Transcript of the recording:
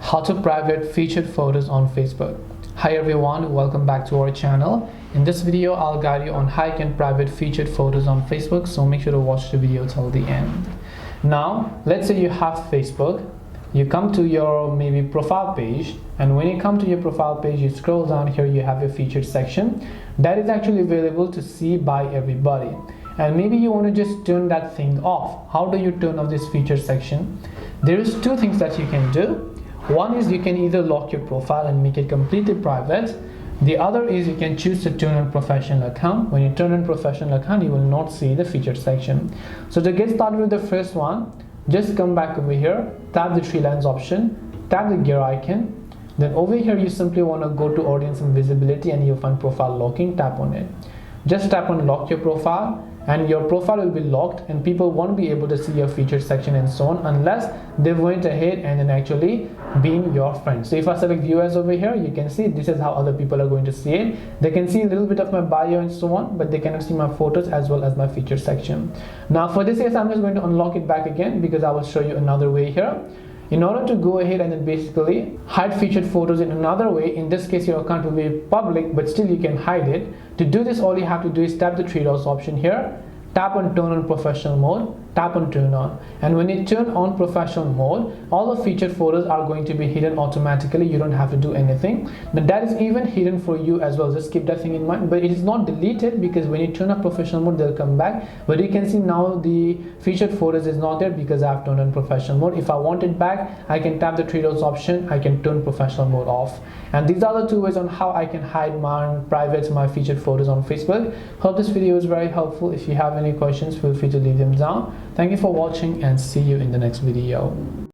How to private featured photos on Facebook. Hi everyone, welcome back to our channel. In this video I'll guide you on how you can private featured photos on Facebook, so make sure to watch the video till the end. Now let's say you have Facebook, you come to your maybe profile page, and when you come to your profile page you scroll down. Here you have your featured section that is actually available to see by everybody, and maybe you want to just turn that thing off. How do you turn off this featured section? There is two things that you can do. One is you can either lock your profile and make it completely private. The other is you can choose to turn on professional account. When you turn on professional account, you will not see the featured section. So to get started with the first one, just come back over here, tap the three lines option, tap the gear icon. Then over here you simply want to go to audience and visibility, and you'll find profile locking. Tap on it. Just tap on lock your profile, and your profile will be locked and people won't be able to see your featured section and so on unless they went ahead and then actually being your friend. So if I select viewers over here, you can see this is how other people are going to see it. They can see a little bit of my bio and so on, but they cannot see my photos as well as my featured section. Now for this case, I'm just going to unlock it back again because I will show you another way here. In order to go ahead and then basically hide featured photos in another way, in this case your account will be public but still you can hide it. To do this, all you have to do is tap the three dots option here, tap on turn on professional mode, tap on turn on, and when you turn on professional mode, all the featured photos are going to be hidden automatically. You don't have to do anything, but that is even hidden for you as well. Just keep that thing in mind. But it is not deleted because when you turn on professional mode, they'll come back. But you can see now the featured photos is not there because I have turned on professional mode. If I want it back, I can tap the three dots option, I can turn professional mode off. And these are the two ways on how I can hide my private, my featured photos on Facebook. Hope this video is very helpful. If you have any questions, feel free to leave them down. Thank you for watching and see you in the next video.